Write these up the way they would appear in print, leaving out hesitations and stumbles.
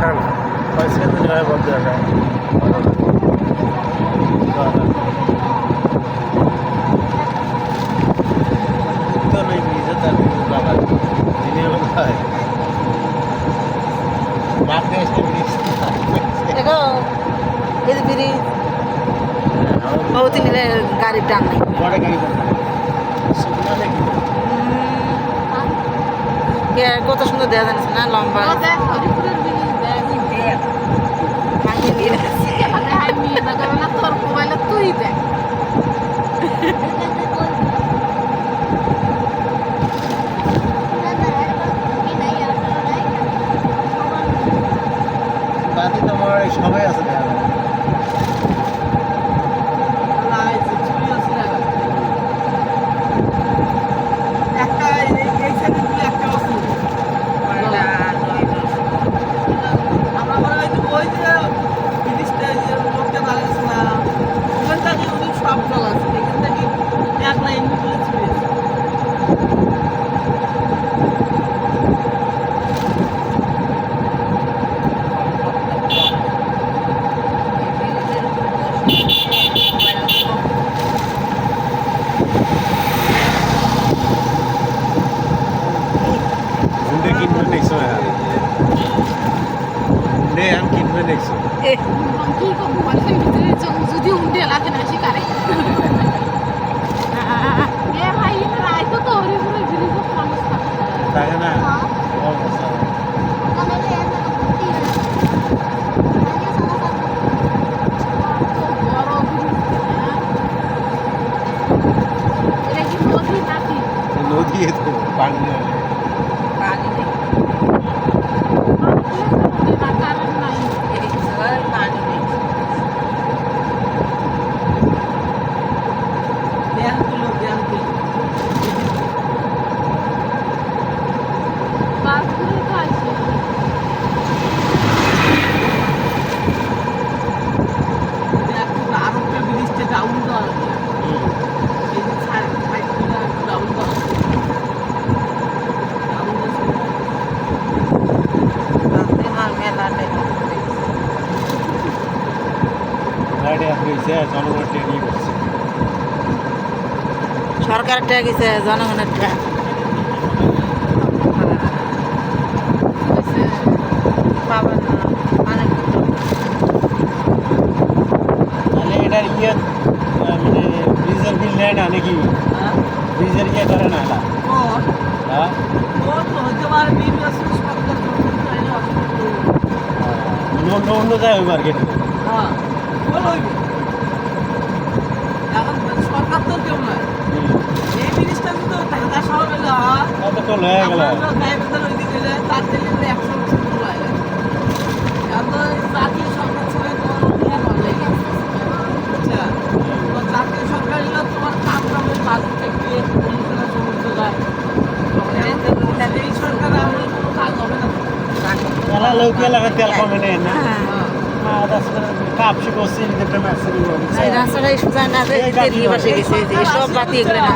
খান পয়সা তো জয় বলতে হবে তো নেই ব্রিজে তার বাবা যিনি হলো ভাই বাপ এসে ব্রিজ দেখো এই যে ব্রিজ বহুত নিলে গাড়ির টান নেই বড় গাড়ি শুকনা নাকি কত সুন্দর দেওয়া জানিস না লম্বা তোর মোবাইলে তুই দেখ বাদি তোমার সবাই আছে যদি উন্ডে লাগে না শিকারে এ ভাই রাই তো তোরে পুরো ব্রিজ সমস্যা থাকে না নদী তো পানি সরকারের ট্যাগ গেছে জনগণের ট্যাগ তাহলে এটার ইয়ে মানে ব্রিজের বিল নেয় না নাকি ব্রিজের ইয়ে করে না হ্যাঁ অন্য অন্য যায় ওই মার্কেটে সরকার তো কেউ নয় এই জিনিসটা কিন্তু ঢাকা শহর হলে কতক্ষণ হয়ে গেল তার তেলে 100 জাতীয় সরকার ছেড়ে জাতীয় সরকার হলে তোমার কাম কামের বাজেট থেকে সমুদ্র যায় এই সরকার আমার কোনো কাজ হবে না তেলা লৌকি লাগা তেল কমে নেই না কাপসি করছি নিজের ম্যাক্সিমি এই রাস্তাটাই সোজা না দিয়ে বসে গেছে সব বাতি এগুলো না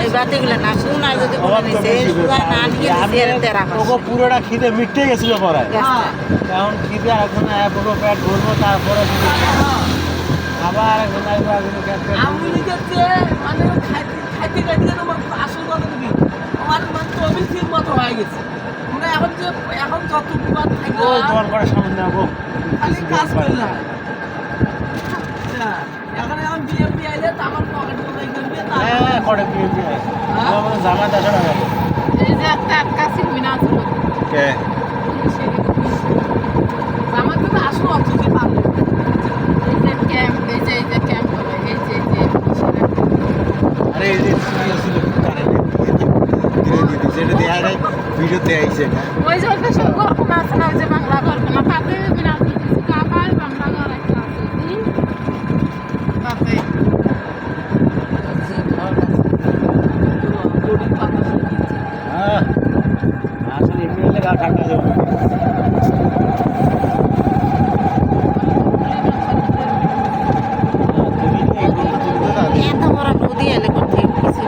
এই বাতিগুলো না কোন আর যদি কোনো নিচে সোজা না নিয়ে দিতে রাখা ওগো পুরোটা খিদে মিটে গেছিল পরে এখন খিদে এখন পুরো পেট ভরবো তারপরে আবার এখন আমি নিজেতে মানে খাইতে খাইতে তোমার আসল কথা তুমি আমার মানে তো অভিষেক মতো হয়ে গেছে মানে এখন যত বিবাদ থাকে ও তোমার করে সামনে নেবো খালি কাজ করলাম এখন বিএমপি আইলে তো আমার পকেট কোথায় করবে হ্যাঁ করে বিএমপি আমার জামা 10 টাকা এই যে একটা আটকা সিলবি না আছে কে আমার তো আসলো অথচি পাবো এই যে ক্যাম্প করে এই যে আরে এই যে ছিল যেটা দেয়া যায় ভিডিওতে আইছে না ওই যে ওটা সব গল্প আছে না ওই যে বাংলা গল্প না তাতে বিনা কিছু কাবার বাংলা গল্প একটা আছে তাতে হ্যাঁ আসলে এমনি গা ঠান্ডা যাবে এত বড় নদী এলে করতে কিছু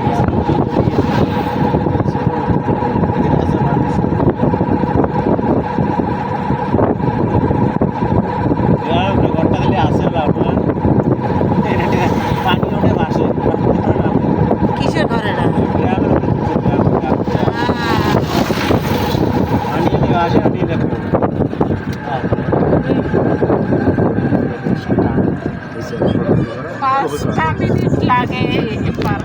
5টা মিনিট লাগে এবার